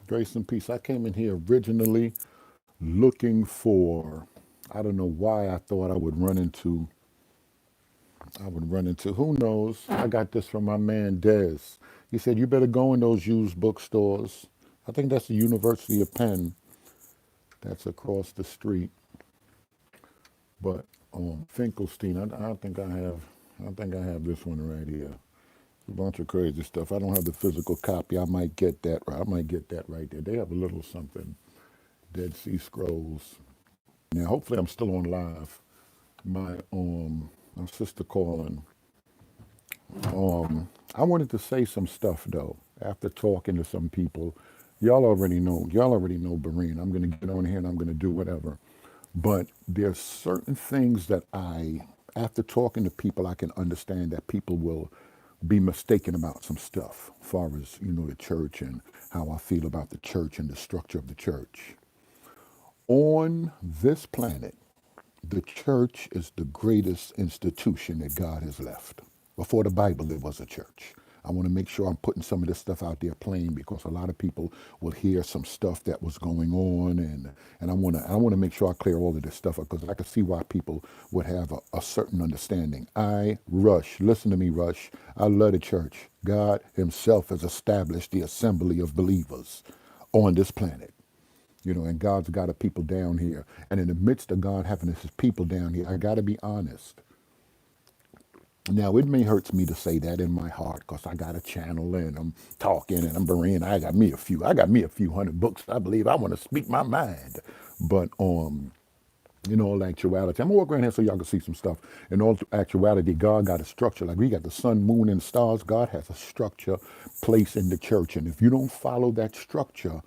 Grace and peace. I came in here originally looking for, I don't know why I thought I would run into, who knows? I got this from my man Des. He said, you better go in those used bookstores. I think that's the University of Penn. That's across the street. But Finkelstein, I don't think I have, I don't think I have this one right here. A bunch of crazy stuff. I don't have the physical copy. I might get that right. I might get that right there. They have a little something. Dead Sea Scrolls. Now, hopefully, I'm still on live. My sister calling. I wanted to say some stuff though. After talking to some people, y'all already know. Y'all already know Barine. I'm gonna get on here and I'm gonna do whatever. But there's certain things that after talking to people, I can understand that people will be mistaken about some stuff, as far as the church and how I feel about the church and the structure of the church. On this planet, the church is the greatest institution that God has left. Before the Bible, it was a church. I want to make sure I'm putting some of this stuff out there plain because a lot of people will hear some stuff that was going on, and I want to make sure I clear all of this stuff up because I can see why people would have a certain understanding. Listen to me, Rush. I love the church. God Himself has established the assembly of believers on this planet. And God's got a people down here. And in the midst of God having His people down here, I got to be honest. Now, it may hurt me to say that in my heart because I got a channel and I'm talking and I'm bereaved. I got me a few hundred books. I believe I want to speak my mind. But in all actuality, I'm gonna walk around here so y'all can see some stuff. In all actuality, God got a structure. Like we got the sun, moon, and stars. God has a structure placed in the church. And if you don't follow that structure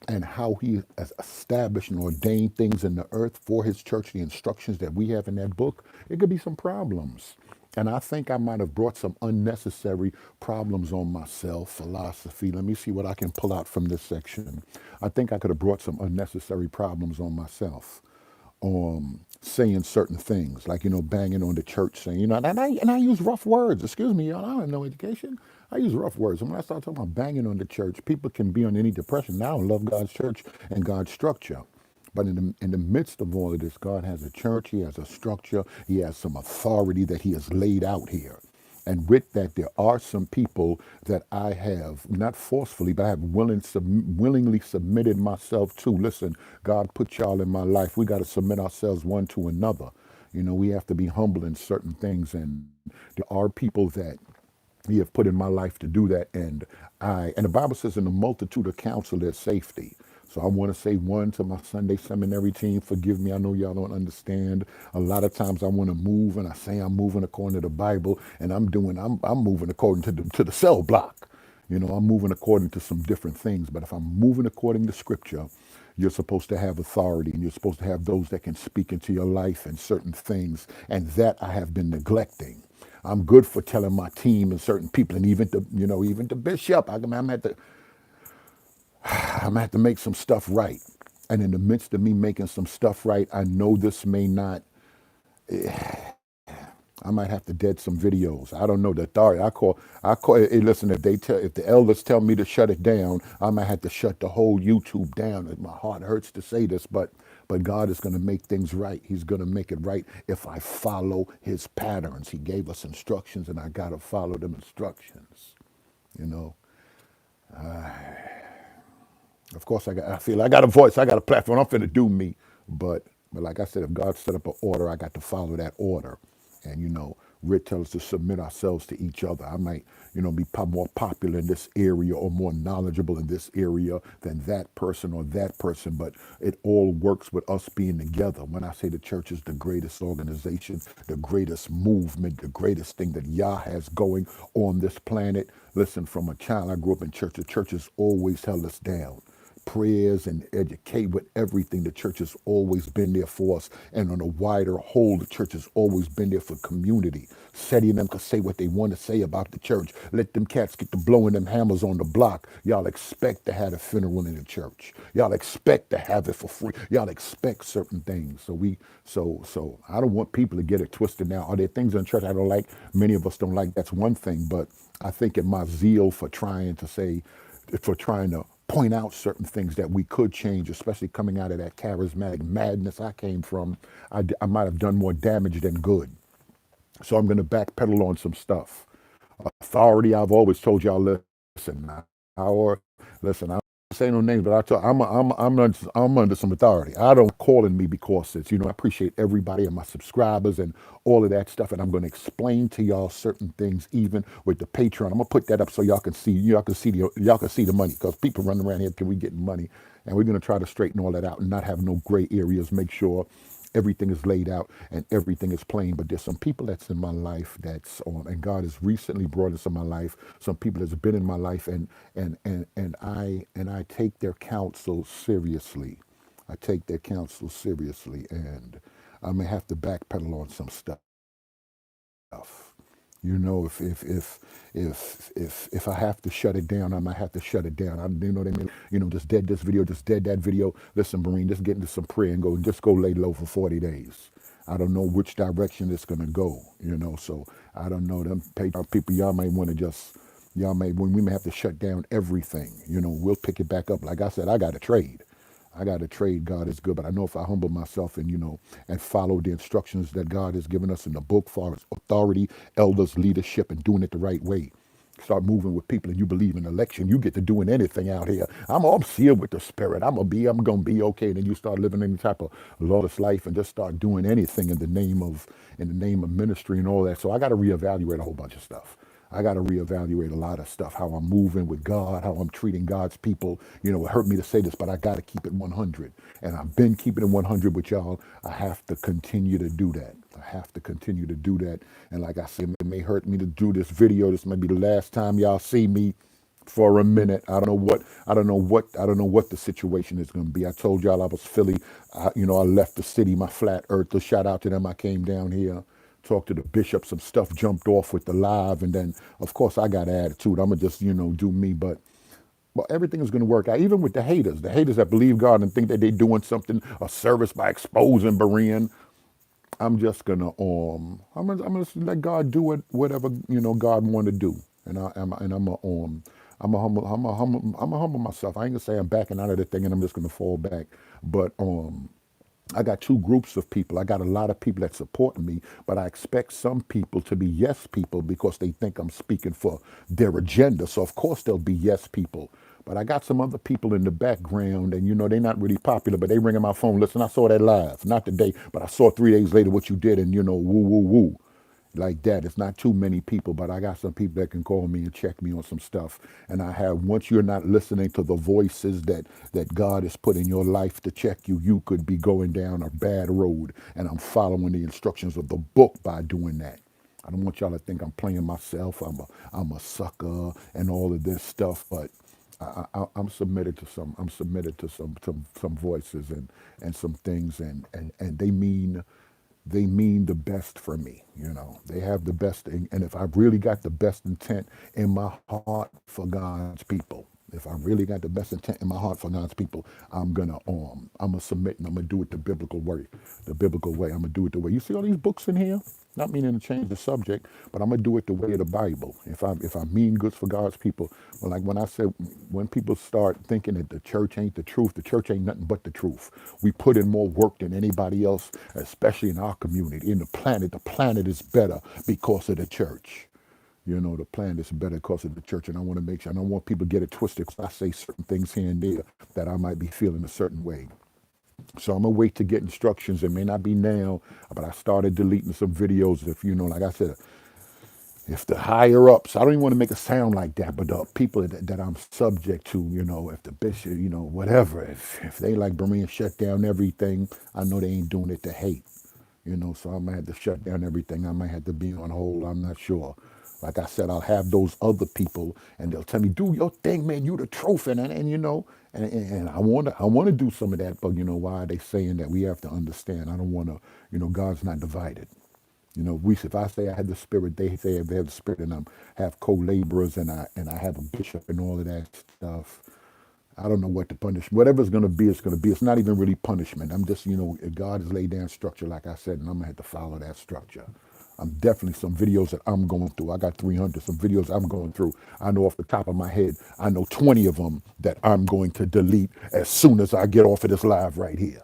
and how He has established and ordained things in the earth for His church, the instructions that we have in that book, it could be some problems. And I think I might have brought some unnecessary problems on myself. Philosophy. Let me see what I can pull out from this section. I think I could have brought some unnecessary problems on myself saying certain things, like banging on the church, saying and I use rough words. Excuse me, y'all. I don't have no education. I use rough words. And when I start talking about banging on the church, people can be on any depression. Now, I love God's church and God's structure. But in the midst of all of this, God has a church. He has a structure. He has some authority that He has laid out here. And with that, there are some people that I have, not forcefully, but I have willingly submitted myself to. Listen, God put y'all in my life. We got to submit ourselves one to another. We have to be humble in certain things. And there are people that He have put in my life to do that. And the Bible says in the multitude of counsel, there's safety. So I want to say one to my Sunday seminary team. Forgive me. I know y'all don't understand. A lot of times I want to move and I say I'm moving according to the Bible and I'm moving according to the cell block. I'm moving according to some different things. But if I'm moving according to Scripture, you're supposed to have authority and you're supposed to have those that can speak into your life and certain things. And that I have been neglecting. I'm good for telling my team and certain people, and even the bishop. I'm gonna have to make some stuff right. And in the midst of me making some stuff right, I know this may not. I might have to dead some videos. I don't know the authority. I call. Hey, listen, if the elders tell me to shut it down, I might have to shut the whole YouTube down. My heart hurts to say this, but God is going to make things right. He's going to make it right if I follow His patterns. He gave us instructions, and I got to follow them instructions. You know. Of course, I feel I got a voice. I got a platform. I'm finna do me, but like I said, if God set up an order, I got to follow that order. And Rick tells us to submit ourselves to each other. I might, be more popular in this area or more knowledgeable in this area than that person or that person, but it all works with us being together. When I say the church is the greatest organization, the greatest movement, the greatest thing that Yah has going on this planet. Listen, from a child, I grew up in church. The church has always held us down. Prayers and educate with everything. The church has always been there for us. And on a wider whole, the church has always been there for community. Setting them to say what they want to say about the church. Let them cats get to blowing them hammers on the block. Y'all expect to have a funeral in the church. Y'all expect to have it for free. Y'all expect certain things. So I don't want people to get it twisted now. Are there things in church I don't like? Many of us don't like. That's one thing. But I think in my zeal for trying to point out certain things that we could change, especially coming out of that charismatic madness I came from. I might have done more damage than good. So I'm going to backpedal on some stuff. Authority, I've always told y'all, listen, listen, I don't say no names, but I'm under some authority. I don't calling me because it's, I appreciate everybody and my subscribers and all of that stuff. And I'm going to explain to y'all certain things, even with the Patreon. I'm going to put that up so y'all can see the money, because people running around here, can we getting money? And we're going to try to straighten all that out and not have no gray areas, make sure everything is laid out and everything is plain. But there's some people that's in my life that's and God has recently brought into my life some people that's been in my life, and I take their counsel seriously. I take their counsel seriously, and I may have to backpedal on some stuff. If I have to shut it down, I might have to shut it down. You know what I mean? Just dead this video, just dead that video. Listen, Marine, just get into some prayer and go lay low for 40 days. I don't know which direction it's gonna go. So I don't know. Them people, y'all may want to just, we may have to shut down everything. We'll pick it back up. Like I said, I got to trade. I got to trade. God is good, but I know if I humble myself and and follow the instructions that God has given us in the book for authority, elders, leadership, and doing it the right way. Start moving with people, and you believe in election. You get to doing anything out here. I'm sealed with the Spirit. I'm gonna be okay. Then you start living any type of lawless life and just start doing anything in the name of ministry and all that. So I got to reevaluate a whole bunch of stuff. I got to reevaluate a lot of stuff, how I'm moving with God, how I'm treating God's people. It hurt me to say this, but I got to keep it 100. And I've been keeping it 100 with y'all. I have to continue to do that. I have to continue to do that. And like I said, it may hurt me to do this video. This may be the last time y'all see me for a minute. I don't know what the situation is going to be. I told y'all I was Philly. I left the city, my flat earth. Shout out to them. I came down here, talked to the bishop, some stuff jumped off with the live, and then of course I got an attitude. I'm gonna just do me, but everything is gonna work out. Even with the haters that believe God and think that they're doing something a service by exposing Berean. I'm just gonna I'm gonna let God do whatever God want to do, and I'm a humble myself. I ain't gonna say I'm backing out of the thing and I'm just gonna fall back, but I got two groups of people. I got a lot of people that support me, but I expect some people to be yes people because they think I'm speaking for their agenda. So of course they'll be yes people. But I got some other people in the background, and they're not really popular, but they ringing my phone. Listen, I saw that live, not today, but I saw 3 days later what you did, and woo woo woo like that. It's not too many people, but I got some people that can call me and check me on some stuff. And once you're not listening to the voices that God has put in your life to check you, you could be going down a bad road. And I'm following the instructions of the book by doing that. I don't want y'all to think I'm playing myself. I'm a sucker and all of this stuff, but I'm submitted to some. I'm submitted to some voices and some things, and they mean the best for me. They have the best thing. And if I've really got the best intent in my heart for God's people, if I really got the best intent in my heart for God's people, I'm gonna submit, and I'm gonna do it the biblical way. The biblical way. I'm gonna do it the way. You see all these books in here? Not meaning to change the subject, but I'm gonna do it the way of the Bible. If I mean goods for God's people, well, like when I said, when people start thinking that the church ain't the church ain't nothing but the truth. We put in more work than anybody else, especially in our community, in the planet. The planet is better because of the church. The planet is better because of the church, and I want to make sure. I don't want people to get it twisted, because I say certain things here and there that I might be feeling a certain way. So I'm gonna wait to get instructions. It may not be now, but I started deleting some videos. If like I said, if the higher ups, I don't even want to make it sound like that, but the people that I'm subject to, if the bishop, whatever, if they like Berean shut down everything, I know they ain't doing it to hate. So I might have to shut down everything. I might have to be on hold. I'm not sure. Like I said, I'll have those other people, and they'll tell me, "Do your thing, man. You the truth," and I want to do some of that. But why are they saying that? We have to understand. I don't want to. God's not divided. If I say I had the Spirit, they say they have the Spirit, and have co-laborers, and I have a bishop and all of that stuff. I don't know what to punish. Whatever it's going to be, it's going to be. It's not even really punishment. I'm just, God has laid down structure, like I said, and I'm going to have to follow that structure. I'm definitely some videos that I'm going through. I got 300, some videos I'm going through. I know off the top of my head, I know 20 of them that I'm going to delete as soon as I get off of this live right here.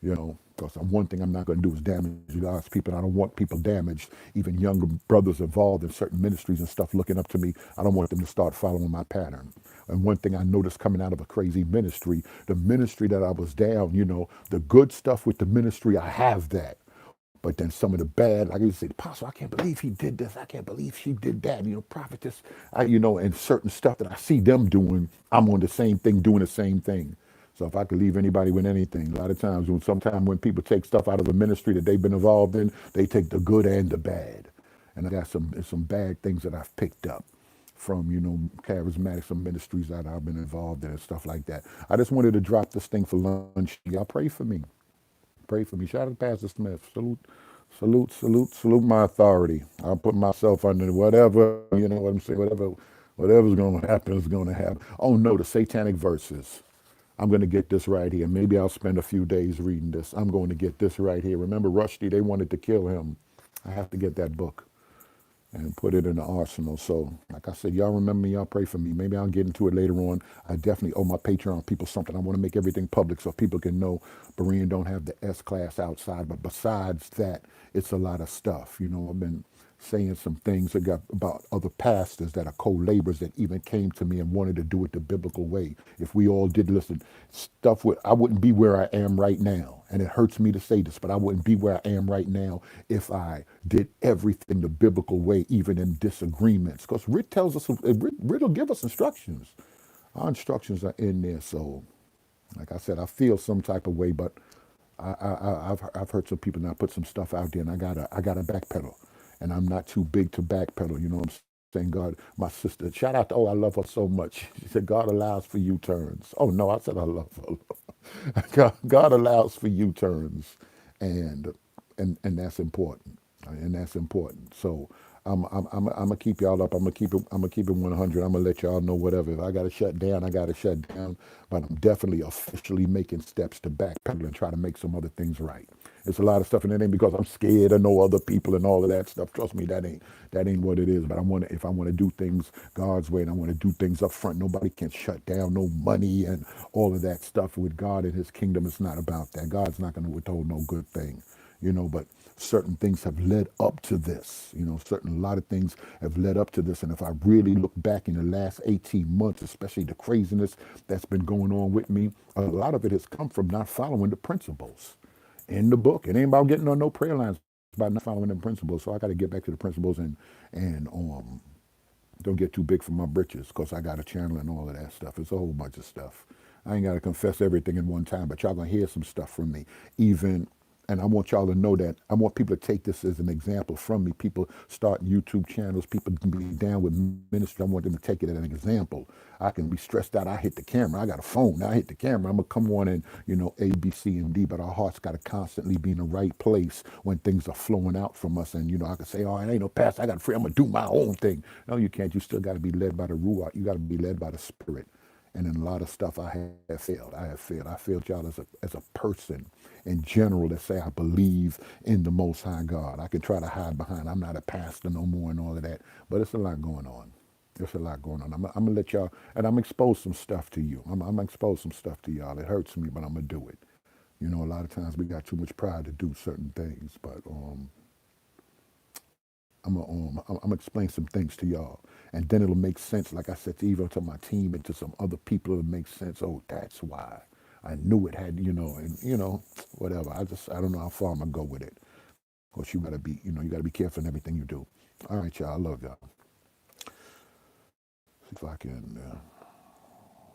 Because one thing I'm not going to do is damage God's people. I don't want people damaged, even younger brothers involved in certain ministries and stuff looking up to me. I don't want them to start following my pattern. And one thing I noticed coming out of a crazy ministry, the ministry that I was down, the good stuff with the ministry, I have that. But then some of the bad, like you say, Apostle, I can't believe he did this. I can't believe she did that. Prophetess, and certain stuff that I see them doing, I'm on the same thing, doing the same thing. So if I could leave anybody with anything, a lot of times sometimes when people take stuff out of a ministry that they've been involved in, they take the good and the bad. And I got some bad things that I've picked up from, charismatic, some ministries that I've been involved in and stuff like that. I just wanted to drop this thing for lunch. Y'all pray for me. Pray for me. Shout out to Pastor Smith. Salute my authority. I'll put myself under whatever, you know what I'm saying, whatever's going to happen is going to happen. Oh no, the satanic verses. I'm going to get this right here. Maybe I'll spend a few days reading this. I'm going to get this right here. Remember Rushdie, they wanted to kill him. I have to get that book and put it in the arsenal. So, like I said, y'all remember me, y'all pray for me. Maybe I'll get into it later on. I definitely owe my Patreon people something. I want to make everything public so people can know Berean don't have the S class outside. But besides that, it's a lot of stuff. I've been saying some things about other pastors that are co-laborers that even came to me and wanted to do it the biblical way. If we all did listen, I wouldn't be where I am right now. And it hurts me to say this, but I wouldn't be where I am right now if I did everything the biblical way, even in disagreements. Because Rick tells us, Rick will give us instructions. Our instructions are in there. So, like I said, I feel some type of way, but I've heard some people now put some stuff out there, and I gotta backpedal, and I'm not too big to backpedal. You know what I'm saying? God, my sister, shout out to I love her so much. She said God allows for U-turns. Oh no, I said I love her. God allows for U-turns, and and that's important, and that's important. So I'm gonna keep y'all up. I'm gonna keep it 100. I'm gonna let y'all know whatever. If I gotta shut down, I gotta shut down. But I'm definitely officially making steps to backpedal and try to make some other things right. It's a lot of stuff, and it ain't because I'm scared of no other people and all of that stuff. Trust me, that ain't what it is. But if I want to do things God's way, and I want to do things up front, nobody can shut down no money and all of that stuff. With God and His kingdom, it's not about that. God's not going to withhold no good thing, but certain things have led up to this. A lot of things have led up to this. And if I really look back in the last 18 months, especially the craziness that's been going on with me, a lot of it has come from not following the principles in the book. It ain't about getting on no prayer lines, it's about not following them principles. So I got to get back to the principles and don't get too big for my britches because I got a channel and all of that stuff. It's a whole bunch of stuff. I ain't got to confess everything in one time, but y'all going to hear some stuff from me. And I want y'all to know that I want people to take this as an example from me. People starting YouTube channels, people can be down with ministry. I want them to take it as an example. I can be stressed out. I hit the camera. I got a phone. I hit the camera. I'm going to come on and, A, B, C, and D. But our hearts got to constantly be in the right place when things are flowing out from us. And, I can say, oh, it ain't no pastor. I got a free. I'm going to do my own thing. No, you can't. You still got to be led by the Ruach. You got to be led by the Spirit. And in a lot of stuff, I have failed. I failed y'all as a person in general that say I believe in the Most High God. I can try to hide behind I'm not a pastor no more and all of that, but it's a lot going on. There's a lot going on. I'm gonna let y'all, and I'm expose some stuff to you. I'm gonna expose some stuff to y'all. It hurts me, but I'm gonna do it. A lot of times we got too much pride to do certain things, but I'm gonna explain some things to y'all, and then it'll make sense. Like I said, to even to my team and to some other people, it'll make sense. Oh, that's why. I knew it had, and whatever. I don't know how far I'm gonna go with it. Of course, you gotta be careful in everything you do. All right, y'all. I love y'all. See if I can.